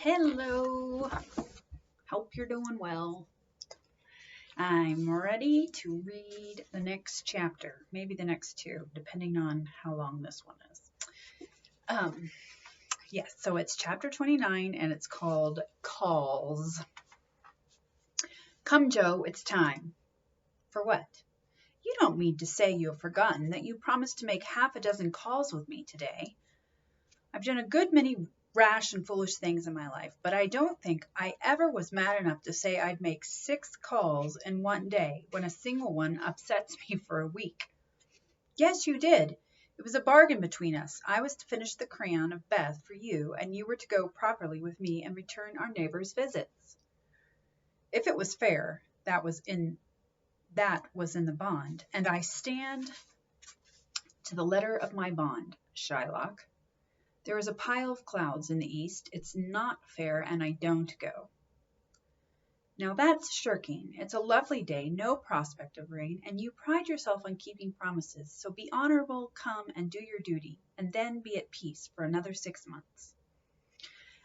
Hello. Hope you're doing well. I'm ready to read the next chapter, maybe the next two, depending on how long this one is. Yes, so it's chapter 29 and it's called Calls. Come, Joe, it's time. For what? You don't mean to say you have forgotten that you promised to make half a dozen calls with me today. I've done a good many rash and foolish things in my life, but I don't think I ever was mad enough to say I'd make 6 calls in one day when a single one upsets me for a week. Yes, you did. It was a bargain between us. I was to finish the crayon of Beth for you, and you were to go properly with me and return our neighbor's visits. If it was fair, that was in the bond, and I stand to the letter of my bond, Shylock. There is a pile of clouds in the east. It's not fair, and I don't go. Now that's shirking. It's a lovely day, no prospect of rain, and you pride yourself on keeping promises. So be honorable, come and do your duty, and then be at peace for another 6 months.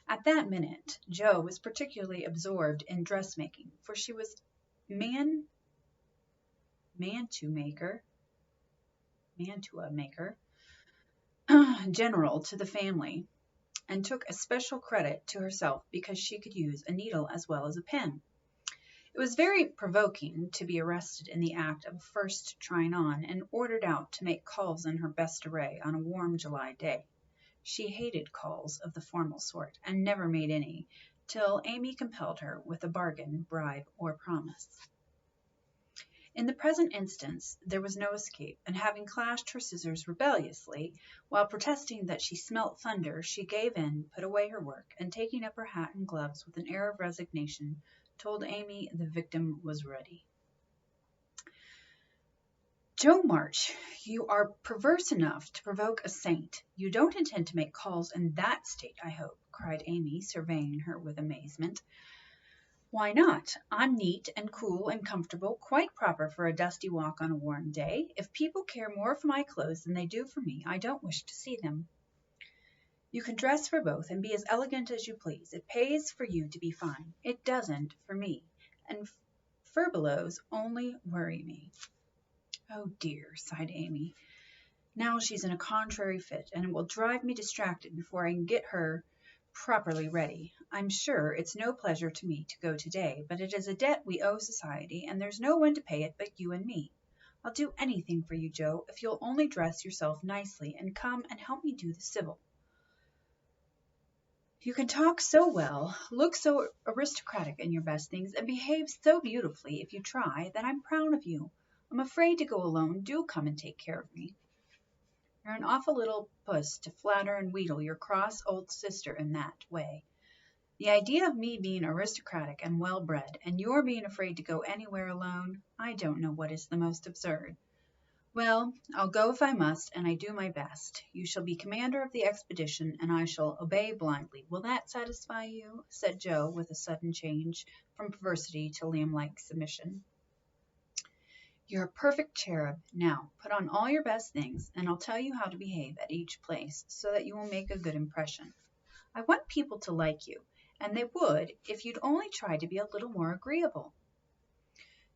At that minute, Jo was particularly absorbed in dressmaking, for she was mantua maker, general to the family, and took especial credit to herself because she could use a needle as well as a pen. It was very provoking to be arrested in the act of first trying on and ordered out to make calls in her best array on a warm July day. She hated calls of the formal sort and never made any, till Amy compelled her with a bargain, bribe, or promise. In the present instance, there was no escape, and having clashed her scissors rebelliously, while protesting that she smelt thunder, she gave in, put away her work, and taking up her hat and gloves with an air of resignation, told Amy the victim was ready. Jo March, you are perverse enough to provoke a saint. You don't intend to make calls in that state, I hope, cried Amy, surveying her with amazement. Why not? I'm neat and cool and comfortable, quite proper for a dusty walk on a warm day. If people care more for my clothes than they do for me, I don't wish to see them. You can dress for both and be as elegant as you please. It pays for you to be fine. It doesn't for me. And furbelows only worry me. Oh dear, sighed Amy. Now she's in a contrary fit, and it will drive me distracted before I can get her properly ready. I'm sure it's no pleasure to me to go today, but it is a debt we owe society, and there's no one to pay it but you and me. I'll do anything for you, Jo, if you'll only dress yourself nicely and come and help me do the civil. You can talk so well, look so aristocratic in your best things, and behave so beautifully if you try, that I'm proud of you. I'm afraid to go alone. Do come and take care of me. You're an awful little puss to flatter and wheedle your cross old sister in that way. The idea of me being aristocratic and well-bred, and your being afraid to go anywhere alone, I don't know what is the most absurd. Well, I'll go if I must, and I do my best. You shall be commander of the expedition, and I shall obey blindly. Will that satisfy you? Said Jo, with a sudden change from perversity to lamb-like submission. You're a perfect cherub. Now, put on all your best things, and I'll tell you how to behave at each place, so that you will make a good impression. I want people to like you, and they would if you'd only try to be a little more agreeable.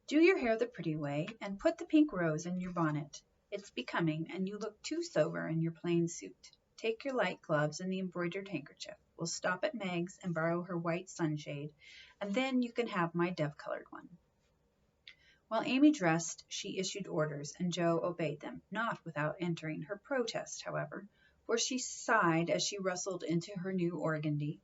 Do your hair the pretty way, and put the pink rose in your bonnet. It's becoming, and you look too sober in your plain suit. Take your light gloves and the embroidered handkerchief. We'll stop at Meg's and borrow her white sunshade, and then you can have my dove-colored one. While Amy dressed, she issued orders, and Jo obeyed them, not without entering her protest, however, for she sighed as she rustled into her new organdy,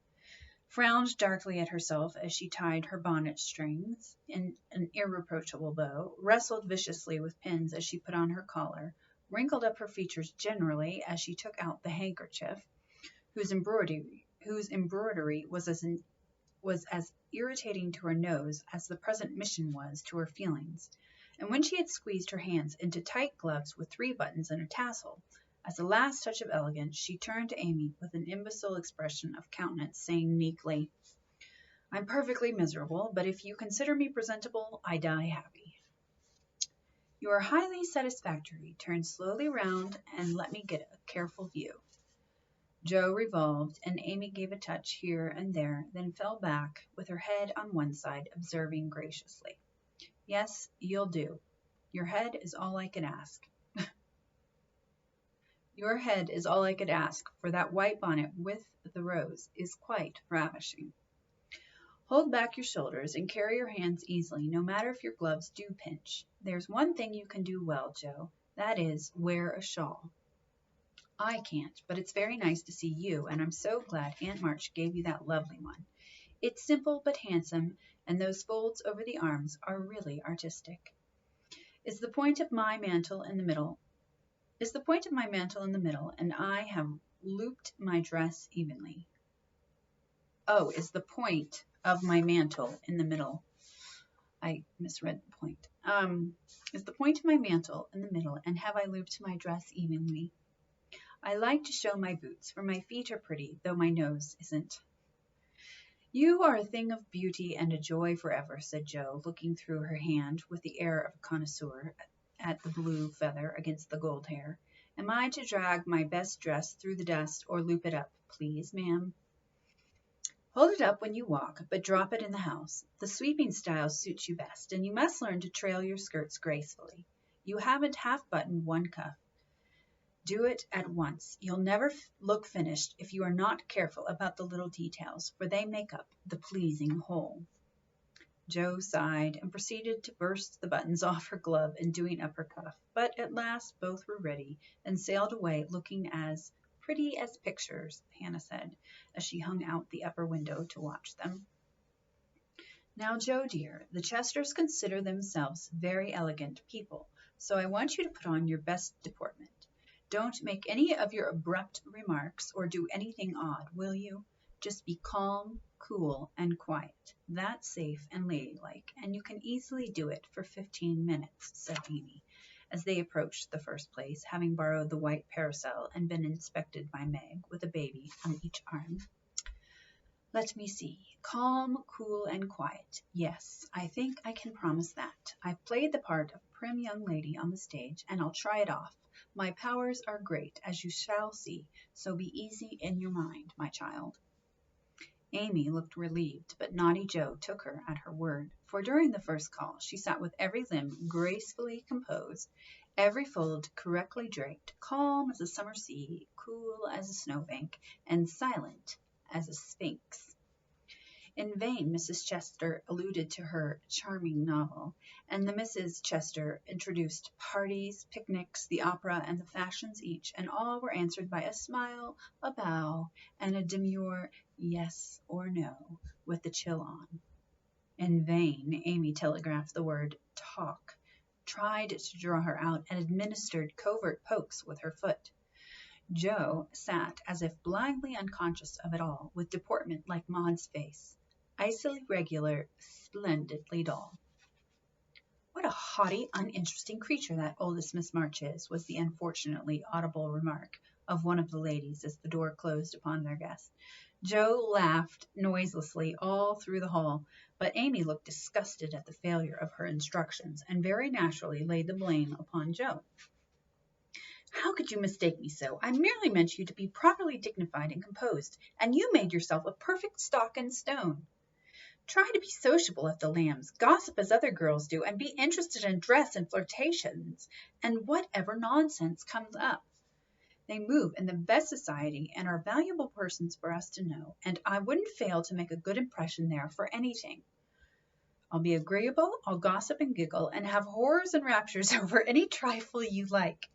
frowned darkly at herself as she tied her bonnet strings in an irreproachable bow, wrestled viciously with pins as she put on her collar, wrinkled up her features generally as she took out the handkerchief, whose embroidery was as irritating to her nose as the present mission was to her feelings, and when she had squeezed her hands into tight gloves with 3 buttons and a tassel, as a last touch of elegance, she turned to Amy with an imbecile expression of countenance, saying meekly, I'm perfectly miserable, but if you consider me presentable, I die happy. You are highly satisfactory. Turn slowly round and let me get a careful view. Jo revolved, and Amy gave a touch here and there, then fell back with her head on one side, observing graciously. Yes, you'll do. Your head is all I could ask. Your head is all I could ask, for that white bonnet with the rose is quite ravishing. Hold back your shoulders and carry your hands easily, no matter if your gloves do pinch. There's one thing you can do well, Jo. That is, wear a shawl. I can't, but it's very nice to see you, and I'm so glad Aunt March gave you that lovely one. It's simple but handsome, and those folds over the arms are really artistic. Is the point of my mantle in the middle, and I have looped my dress evenly. Oh, is the point of my mantle in the middle? I misread the point. Is the point of my mantle in the middle, and have I looped my dress evenly? I like to show my boots, for my feet are pretty, though my nose isn't. You are a thing of beauty and a joy forever, said Jo, looking through her hand with the air of a connoisseur at the blue feather against the gold hair. Am I to drag my best dress through the dust or loop it up, please, ma'am? Hold it up when you walk, but drop it in the house. The sweeping style suits you best, and you must learn to trail your skirts gracefully. You haven't half-buttoned one cuff. Do it at once. You'll never look finished if you are not careful about the little details, for they make up the pleasing whole. Jo sighed and proceeded to burst the buttons off her glove in doing up her cuff, but at last both were ready and sailed away looking as pretty as pictures, Hannah said, as she hung out the upper window to watch them. Now, Jo dear, the Chesters consider themselves very elegant people, so I want you to put on your best deportment. Don't make any of your abrupt remarks or do anything odd, will you? Just be calm, cool, and quiet. That's safe and ladylike, and you can easily do it for 15 minutes, said Amy, as they approached the first place, having borrowed the white parasol and been inspected by Meg, with a baby on each arm. Let me see. Calm, cool, and quiet. Yes, I think I can promise that. I've played the part of a prim young lady on the stage, and I'll try it off. My powers are great, as you shall see, so be easy in your mind, my child. Amy looked relieved, but naughty Jo took her at her word, for during the first call she sat with every limb gracefully composed, every fold correctly draped, calm as a summer sea, cool as a snowbank, and silent as a sphinx. In vain Mrs. Chester alluded to her charming novel, and the Misses Chester introduced parties, picnics, the opera, and the fashions each, and all were answered by a smile, a bow, and a demure yes or no, with the chill on. In vain Amy telegraphed the word talk, tried to draw her out, and administered covert pokes with her foot. Jo sat as if blindly unconscious of it all, with deportment like Maud's face, icily regular, splendidly dull. What a haughty, uninteresting creature that oldest Miss March is, was the unfortunately audible remark of one of the ladies as the door closed upon their guest. Jo laughed noiselessly all through the hall, but Amy looked disgusted at the failure of her instructions, and very naturally laid the blame upon Jo. How could you mistake me so? I merely meant you to be properly dignified and composed, and you made yourself a perfect stock and stone. Try to be sociable at the Lambs, gossip as other girls do, and be interested in dress and flirtations, and whatever nonsense comes up. They move in the best society and are valuable persons for us to know, and I wouldn't fail to make a good impression there for anything. I'll be agreeable, I'll gossip and giggle, and have horrors and raptures over any trifle you like.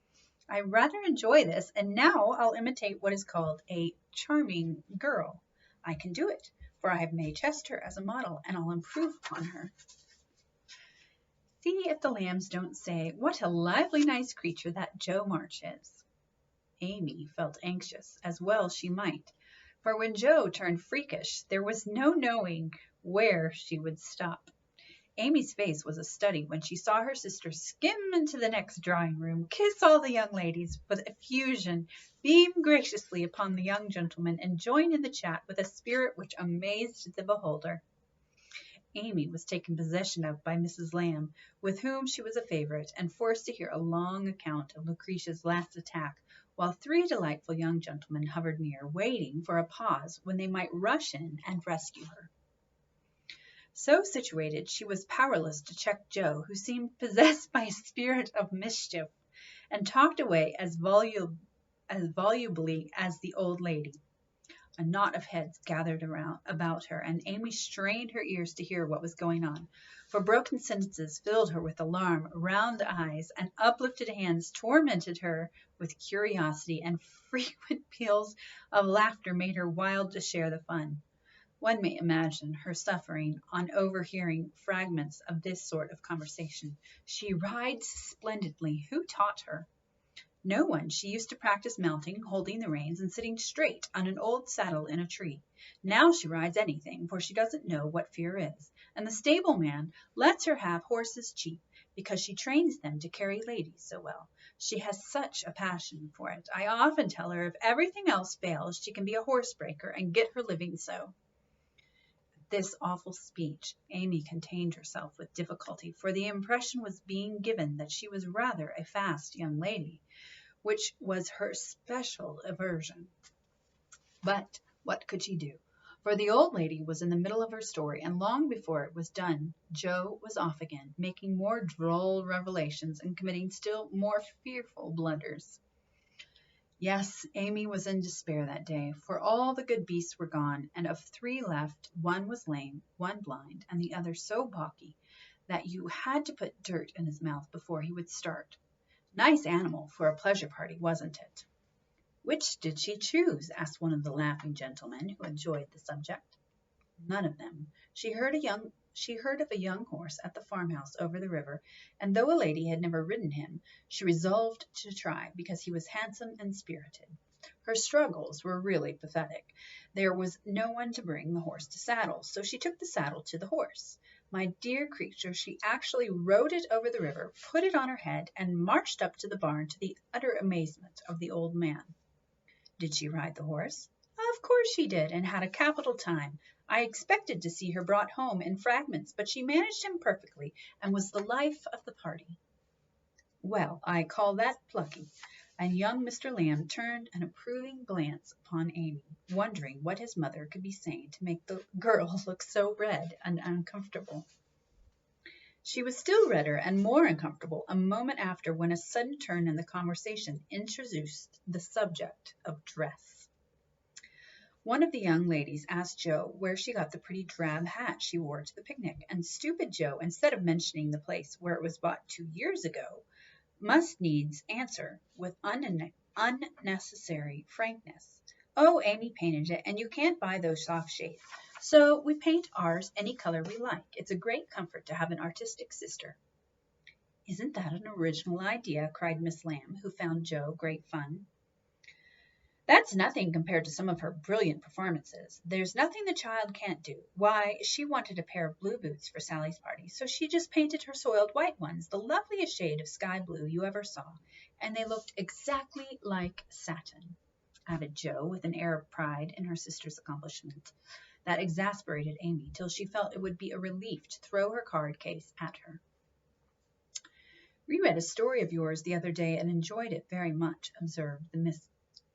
I rather enjoy this, and now I'll imitate what is called a charming girl. I can do it, for I have May Chester as a model, and I'll improve upon her. See if the Lambs don't say, what a lively nice creature that Jo March is. Amy felt anxious, as well she might, for when Jo turned freakish, there was no knowing where she would stop. Amy's face was a study when she saw her sister skim into the next drawing-room, kiss all the young ladies with effusion, beam graciously upon the young gentlemen, and join in the chat with a spirit which amazed the beholder. Amy was taken possession of by Mrs. Lamb, with whom she was a favorite, and forced to hear a long account of Lucretia's last attack, while three delightful young gentlemen hovered near, waiting for a pause when they might rush in and rescue her. So situated, she was powerless to check Joe, who seemed possessed by a spirit of mischief, and talked away as volubly as the old lady. A knot of heads gathered about her, and Amy strained her ears to hear what was going on, for broken sentences filled her with alarm, round eyes and uplifted hands tormented her with curiosity, and frequent peals of laughter made her wild to share the fun. One may imagine her suffering on overhearing fragments of this sort of conversation. She rides splendidly. Who taught her? No one. She used to practice mounting, holding the reins, and sitting straight on an old saddle in a tree. Now she rides anything, for she doesn't know what fear is, and the stableman lets her have horses cheap, because she trains them to carry ladies so well. She has such a passion for it. I often tell her if everything else fails, she can be a horsebreaker and get her living so. This awful speech, Amy contained herself with difficulty, for the impression was being given that she was rather a fast young lady, which was her special aversion. But what could she do? For the old lady was in the middle of her story, and long before it was done, Joe was off again, making more droll revelations and committing still more fearful blunders. Yes, Amy was in despair that day, for all the good beasts were gone, and of three left, one was lame, one blind, and the other so balky that you had to put dirt in his mouth before he would start. Nice animal for a pleasure party, wasn't it? Which did she choose? Asked one of the laughing gentlemen who enjoyed the subject. None of them. She heard of a young horse at the farmhouse over the river, and though a lady had never ridden him, she resolved to try, because he was handsome and spirited. Her struggles were really pathetic. There was no one to bring the horse to saddle, so she took the saddle to the horse. My dear creature, she actually rode it over the river, put it on her head, and marched up to the barn, to the utter amazement of the old man. Did she ride the horse? Of course she did, and had a capital time. I expected to see her brought home in fragments, but she managed him perfectly, and was the life of the party. Well, I call that plucky. And young Mr. Lamb turned an approving glance upon Amy, wondering what his mother could be saying to make the girl look so red and uncomfortable. She was still redder and more uncomfortable a moment after, when a sudden turn in the conversation introduced the subject of dress. One of the young ladies asked Joe where she got the pretty drab hat she wore to the picnic, and stupid Joe, instead of mentioning the place where it was bought 2 years ago, must needs answer with unnecessary frankness, "Oh, Amy painted it, and you can't buy those soft shades. So we paint ours any color we like. It's a great comfort to have an artistic sister." "Isn't that an original idea?" cried Miss Lamb, who found Joe great fun. "That's nothing compared to some of her brilliant performances. There's nothing the child can't do. Why, she wanted a pair of blue boots for Sally's party, so she just painted her soiled white ones, the loveliest shade of sky blue you ever saw, and they looked exactly like satin," added Joe, with an air of pride in her sister's accomplishment that exasperated Amy, till she felt it would be a relief to throw her card case at her. "Reread a story of yours the other day and enjoyed it very much,"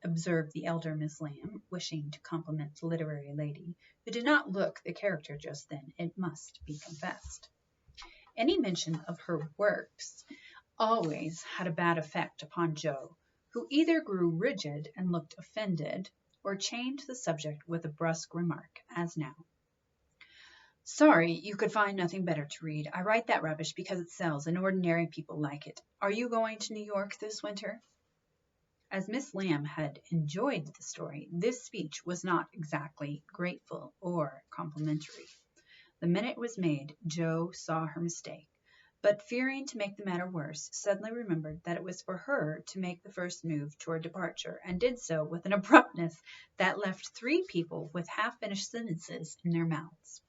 observed the elder Miss Lamb, wishing to compliment the literary lady, who did not look the character just then, it must be confessed. Any mention of her works always had a bad effect upon Joe, who either grew rigid and looked offended, or changed the subject with a brusque remark, as now. "Sorry you could find nothing better to read. I write that rubbish because it sells, and ordinary people like it. Are you going to New York this winter?" As Miss Lamb had enjoyed the story, this speech was not exactly grateful or complimentary. The minute it was made, Joe saw her mistake, but fearing to make the matter worse, suddenly remembered that it was for her to make the first move toward departure, and did so with an abruptness that left 3 people with half-finished sentences in their mouths.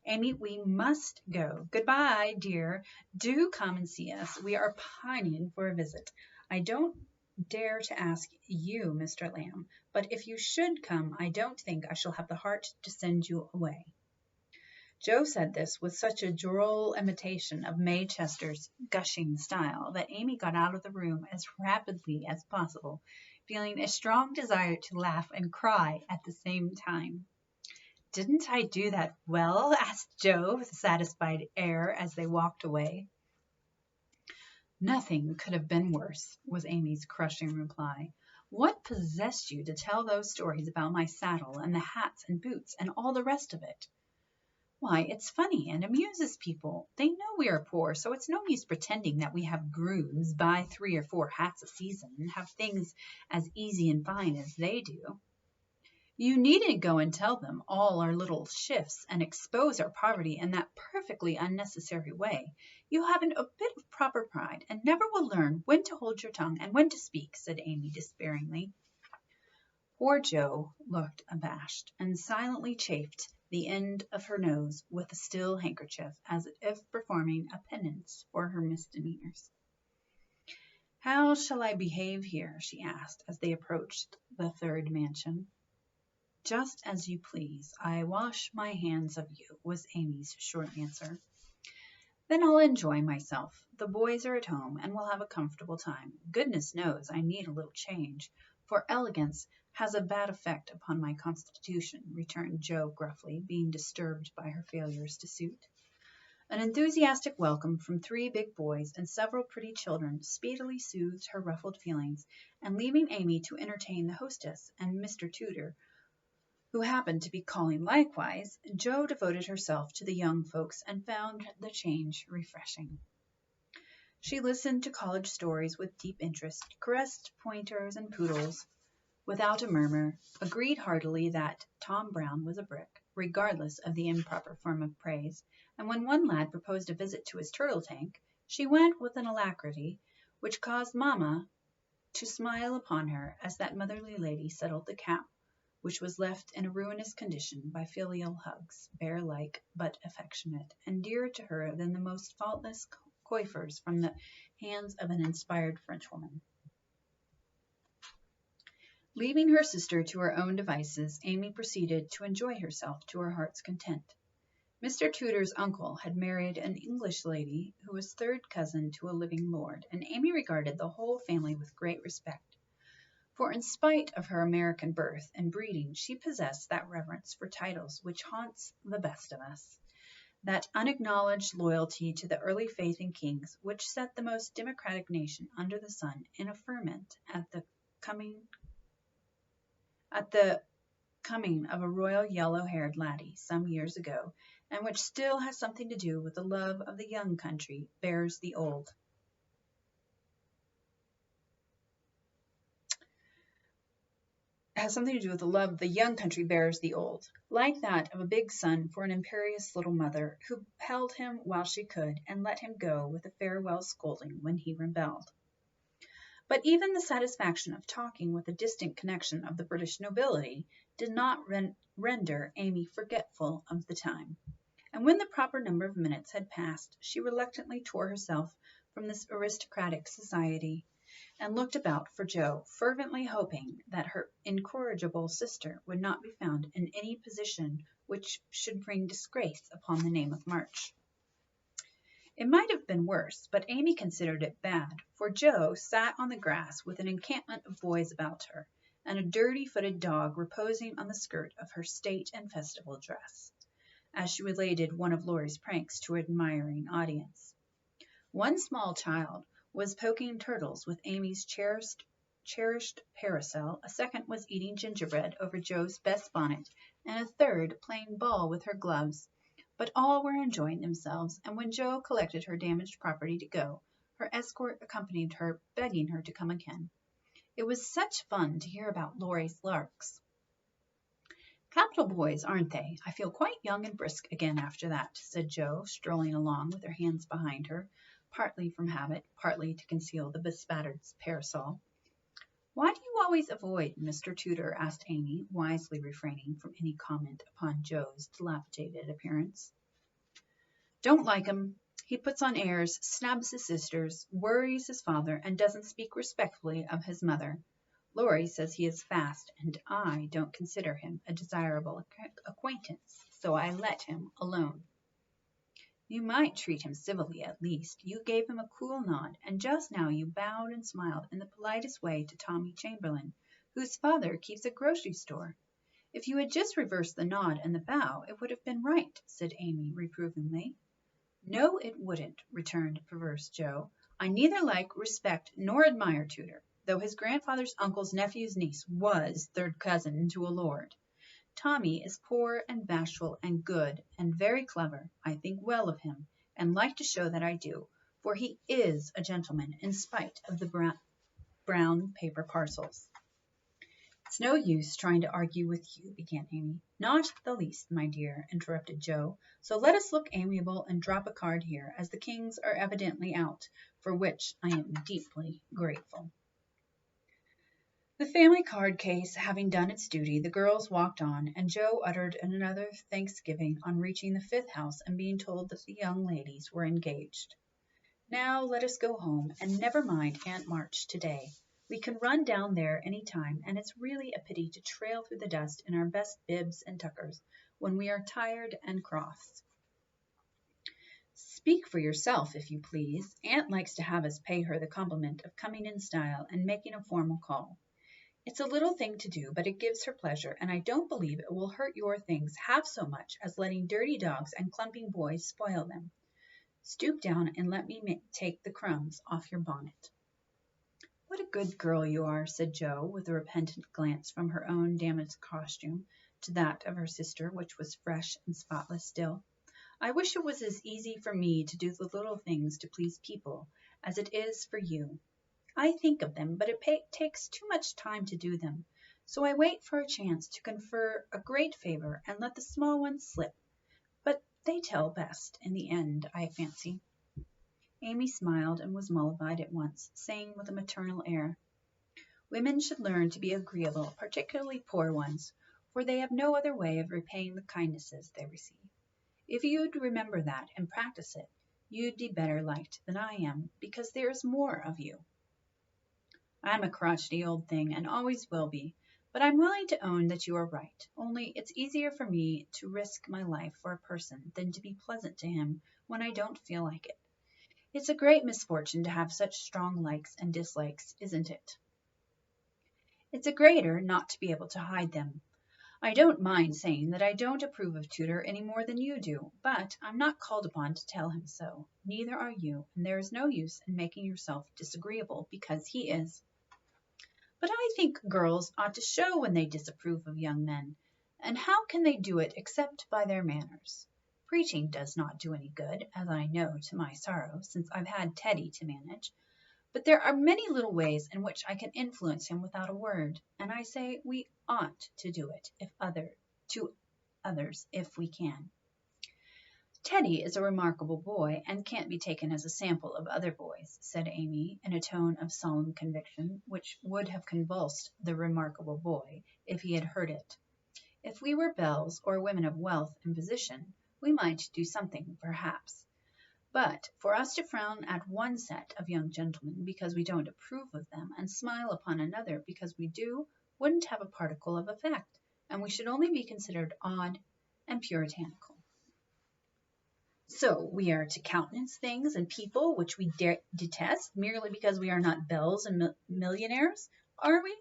"Amy, we must go. Goodbye, dear. Do come and see us. We are pining for a visit. I don't dare to ask you, Mr. Lamb, but if you should come, I don't think I shall have the heart to send you away." Joe said this with such a droll imitation of May Chester's gushing style that Amy got out of the room as rapidly as possible, feeling a strong desire to laugh and cry at the same time. "Didn't I do that well?" asked Joe with a satisfied air as they walked away. "Nothing could have been worse," was Amy's crushing reply. "What possessed you to tell those stories about my saddle and the hats and boots and all the rest of it?" "Why, it's funny and amuses people. They know we are poor, so it's no use pretending that we have grooms, buy 3 or 4 hats a season, and have things as easy and fine as they do. You needn't go and tell them all our little shifts and expose our poverty in that perfectly unnecessary way. You haven't a bit of proper pride, and never will learn when to hold your tongue and when to speak," said Amy despairingly. Poor Joe looked abashed, and silently chafed the end of her nose with a steel handkerchief, as if performing a penance for her misdemeanors. "How shall I behave here?" she asked, as they approached the third mansion. "Just as you please. I wash my hands of you," was Amy's short answer. "Then I'll enjoy myself. The boys are at home, and we'll have a comfortable time. Goodness knows I need a little change, for elegance has a bad effect upon my constitution," returned Joe gruffly, being disturbed by her failures to suit. An enthusiastic welcome from 3 big boys and several pretty children speedily soothed her ruffled feelings, and leaving Amy to entertain the hostess and Mr. Tudor, who happened to be calling likewise, Jo devoted herself to the young folks and found the change refreshing. She listened to college stories with deep interest, caressed pointers and poodles without a murmur, agreed heartily that Tom Brown was a brick, regardless of the improper form of praise, and when one lad proposed a visit to his turtle tank, she went with an alacrity which caused Mamma to smile upon her as that motherly lady settled the cap, which was left in a ruinous condition by filial hugs, bear-like but affectionate, and dearer to her than the most faultless coiffures from the hands of an inspired Frenchwoman. Leaving her sister to her own devices, Amy proceeded to enjoy herself to her heart's content. Mr. Tudor's uncle had married an English lady who was third cousin to a living lord, and Amy regarded the whole family with great respect. For in spite of her American birth and breeding, she possessed that reverence for titles which haunts the best of us, that unacknowledged loyalty to the early faith in kings which set the most democratic nation under the sun in a ferment at the coming of a royal yellow-haired laddie some years ago, and which still has something to do with the love of the young country bears the old. Has something to do with the love the young country bears the old, like that of a big son for an imperious little mother, who held him while she could, and let him go with a farewell scolding when he rebelled. But even the satisfaction of talking with a distant connection of the British nobility did not render Amy forgetful of the time, and when the proper number of minutes had passed, she reluctantly tore herself from this aristocratic society, and looked about for Jo, fervently hoping that her incorrigible sister would not be found in any position which should bring disgrace upon the name of March. It might have been worse, but Amy considered it bad, for Jo sat on the grass with an encampment of boys about her, and a dirty-footed dog reposing on the skirt of her state and festival dress, as she related one of Laurie's pranks to an admiring audience. One small child was poking turtles with Amy's cherished parasol, a second was eating gingerbread over Jo's best bonnet, and a third playing ball with her gloves. But all were enjoying themselves, and when Jo collected her damaged property to go, her escort accompanied her, begging her to come again. It was such fun to hear about Laurie's larks. "Capital boys, aren't they? I feel quite young and brisk again after that," said Jo, strolling along with her hands behind her, partly from habit, partly to conceal the bespattered parasol. "Why do you always avoid Mr. Tudor?" asked Amy, wisely refraining from any comment upon Jo's dilapidated appearance. "Don't like him. He puts on airs, snubs his sisters, worries his father, and doesn't speak respectfully of his mother. Laurie says he is fast, and I don't consider him a desirable acquaintance, so I let him alone." "You might treat him civilly at least. You gave him a cool nod, and just now you bowed and smiled in the politest way to Tommy Chamberlain, whose father keeps a grocery store. If you had just reversed the nod and the bow, it would have been right, said Amy reprovingly. No, it wouldn't, returned perverse Joe. I neither like, respect, nor admire Tudor, though his grandfather's uncle's nephew's niece was third cousin to a lord. Tommy is poor and bashful and good and very clever. I think well of him, and like to show that I do, for he is a gentleman in spite of the brown paper parcels. It's no use trying to argue with you, began Amy. Not the least, my dear, interrupted Joe. So let us look amiable and drop a card here, as the Kings are evidently out, for which I am deeply grateful. The family card case having done its duty, the girls walked on, and Joe uttered another thanksgiving on reaching the fifth house and being told that the young ladies were engaged. Now let us go home, and never mind Aunt March today. We can run down there any time, and it's really a pity to trail through the dust in our best bibs and tuckers when we are tired and cross. Speak for yourself, if you please. Aunt likes to have us pay her the compliment of coming in style and making a formal call. It's a little thing to do, but it gives her pleasure, and I don't believe it will hurt your things half so much as letting dirty dogs and clumping boys spoil them. Stoop down and let me take the crumbs off your bonnet. What a good girl you are, said Jo, with a repentant glance from her own damaged costume to that of her sister, which was fresh and spotless still. I wish it was as easy for me to do the little things to please people as it is for you. I think of them, but it takes too much time to do them, so I wait for a chance to confer a great favor and let the small ones slip. But they tell best in the end, I fancy. Amy smiled and was mollified at once, saying with a maternal air, Women should learn to be agreeable, particularly poor ones, for they have no other way of repaying the kindnesses they receive. If you'd remember that and practice it, you'd be better liked than I am, because there is more of you. I'm a crotchety old thing, and always will be, but I'm willing to own that you are right, only it's easier for me to risk my life for a person than to be pleasant to him when I don't feel like it. It's a great misfortune to have such strong likes and dislikes, isn't it? It's a greater not to be able to hide them. I don't mind saying that I don't approve of Tudor any more than you do, but I'm not called upon to tell him so. Neither are you, and there is no use in making yourself disagreeable because he is. But I think girls ought to show when they disapprove of young men, and how can they do it except by their manners? Preaching does not do any good, as I know to my sorrow, since I've had Teddy to manage. But there are many little ways in which I can influence him without a word, and I say we ought to do it to others if we can. Teddy is a remarkable boy, and can't be taken as a sample of other boys, said Amy, in a tone of solemn conviction, which would have convulsed the remarkable boy if he had heard it. If we were belles or women of wealth and position, we might do something, perhaps. But for us to frown at one set of young gentlemen because we don't approve of them, and smile upon another because we do, wouldn't have a particle of effect, and we should only be considered odd and puritanical. So we are to countenance things and people which we detest merely because we are not belles and millionaires, are we?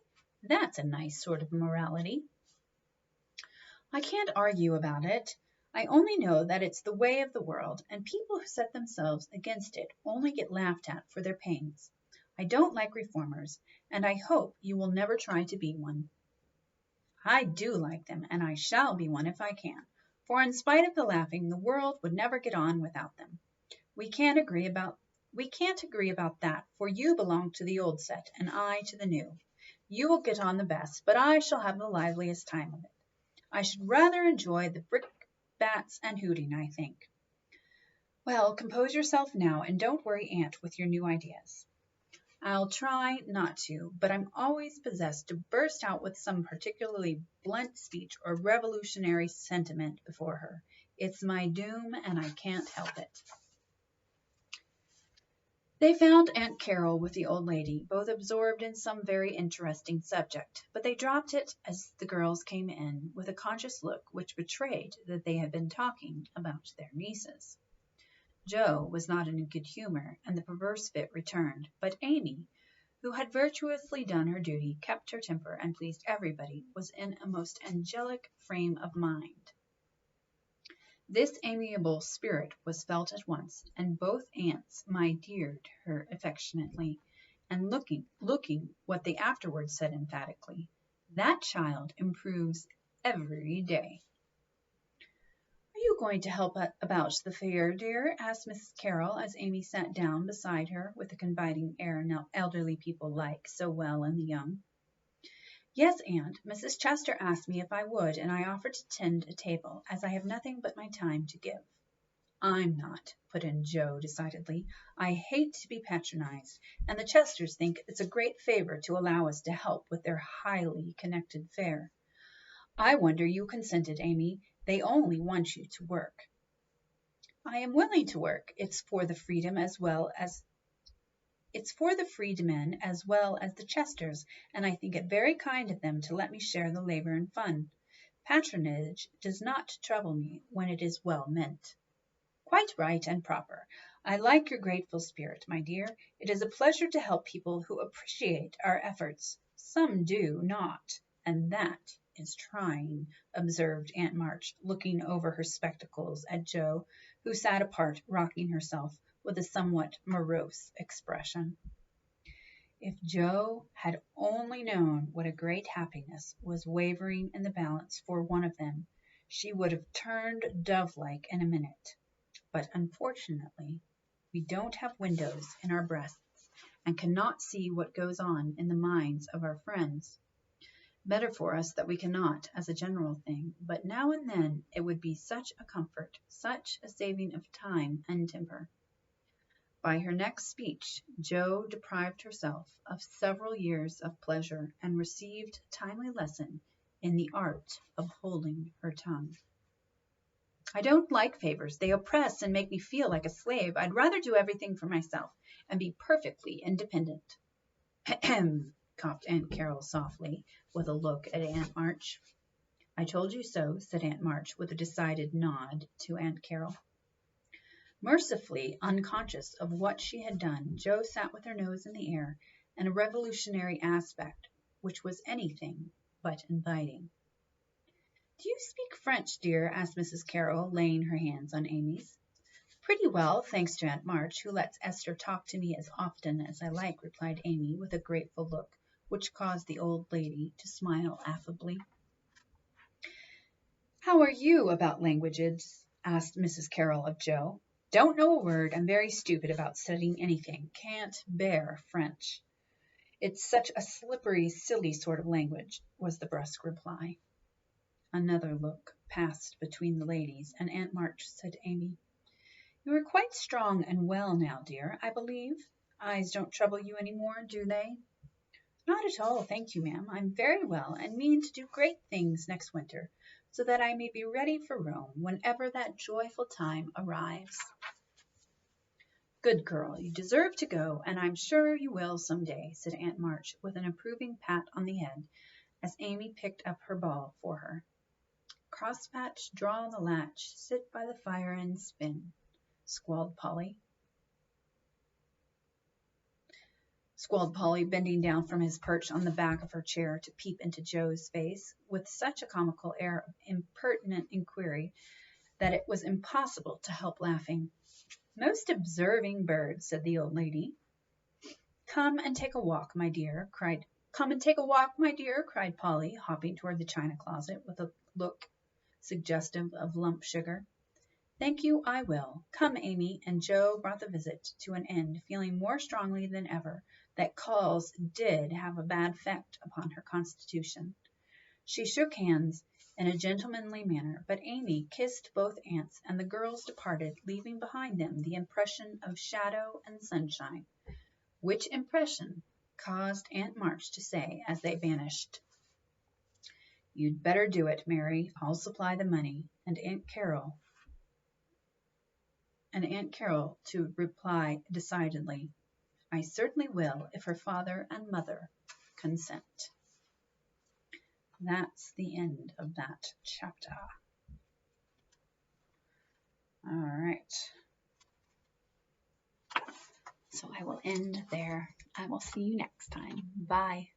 That's a nice sort of morality. I can't argue about it. I only know that it's the way of the world, and people who set themselves against it only get laughed at for their pains. I don't like reformers, and I hope you will never try to be one. I do like them, and I shall be one if I can, for in spite of the laughing, the world would never get on without them. We can't agree about that, for you belong to the old set, and I to the new. You will get on the best, but I shall have the liveliest time of it. I should rather enjoy the brickbats and hooting, I think. Well, compose yourself now, and don't worry Aunt with your new ideas. I'll try not to, but I'm always possessed to burst out with some particularly blunt speech or revolutionary sentiment before her. It's my doom, and I can't help it. They found Aunt Carroll with the old lady, both absorbed in some very interesting subject, but they dropped it as the girls came in, with a conscious look which betrayed that they had been talking about their nieces. Jo was not in good humor, and the perverse fit returned, but Amy, who had virtuously done her duty, kept her temper, and pleased everybody, was in a most angelic frame of mind. This amiable spirit was felt at once, and both aunts my deared her affectionately, and looking what they afterwards said emphatically, "That child improves every day." "Are you going to help about the fair, dear?" asked Mrs. Carroll, as Amy sat down beside her with the confiding air elderly people like so well in the young. "Yes, aunt. Mrs. Chester asked me if I would, and I offered to tend a table, as I have nothing but my time to give." "I'm not," put in Joe decidedly. "I hate to be patronized, and the Chesters think it's a great favor to allow us to help with their highly connected fair." "I wonder you consented, Amy. They only want you to work." "I am willing to work. It's for the freedmen as well as the Chesters, and I think it very kind of them to let me share the labor and fun. Patronage does not trouble me when it is well meant." "Quite right and proper. I like your grateful spirit, my dear. It is a pleasure to help people who appreciate our efforts. Some do not, and that is trying," observed Aunt March, looking over her spectacles at Joe, who sat apart, rocking herself, with a somewhat morose expression. If Joe had only known what a great happiness was wavering in the balance for one of them, she would have turned dove-like in a minute. But unfortunately, we don't have windows in our breasts, and cannot see what goes on in the minds of our friends. Better for us that we cannot, as a general thing, but now and then it would be such a comfort, such a saving of time and temper. By her next speech, Jo deprived herself of several years of pleasure, and received a timely lesson in the art of holding her tongue. "I don't like favors. They oppress and make me feel like a slave. I'd rather do everything for myself, and be perfectly independent." "Ahem," coughed Aunt Carroll softly, with a look at Aunt March. "I told you so," said Aunt March, with a decided nod to Aunt Carroll. Mercifully unconscious of what she had done, Jo sat with her nose in the air, and a revolutionary aspect, which was anything but inviting. "Do you speak French, dear?" asked Mrs. Carroll, laying her hands on Amy's. "Pretty well, thanks to Aunt March, who lets Esther talk to me as often as I like," replied Amy, with a grateful look, which caused the old lady to smile affably. "How are you about languages?" asked Mrs. Carroll of Jo. "Don't know a word. I'm very stupid about studying anything. Can't bear French. It's such a slippery, silly sort of language," was the brusque reply. Another look passed between the ladies, and Aunt March said to Amy, "You are quite strong and well now, dear, I believe. Eyes don't trouble you any more, do they?" "Not at all, thank you, ma'am. I'm very well, and mean to do great things next winter, so that I may be ready for Rome whenever that joyful time arrives." "Good girl, you deserve to go, and I'm sure you will some day," said Aunt March, with an approving pat on the head, as Amy picked up her ball for her. "Crosspatch, draw the latch, sit by the fire and spin," squalled Polly, bending down from his perch on the back of her chair to peep into Joe's face, with such a comical air of impertinent inquiry that it was impossible to help laughing. "Most observing bird," said the old lady. "Come and take a walk, my dear," cried Polly, hopping toward the china closet with a look suggestive of lump sugar. "Thank you, I will. Come, Amy," and Jo brought the visit to an end, feeling more strongly than ever that calls did have a bad effect upon her constitution. She shook hands in a gentlemanly manner, but Amy kissed both aunts, and the girls departed, leaving behind them the impression of shadow and sunshine, which impression caused Aunt March to say as they vanished, "You'd better do it, Mary. I'll supply the money," and Aunt Carroll to reply decidedly, "I certainly will, if her father and mother consent." That's the end of that chapter. All right. So I will end there. I will see you next time. Bye.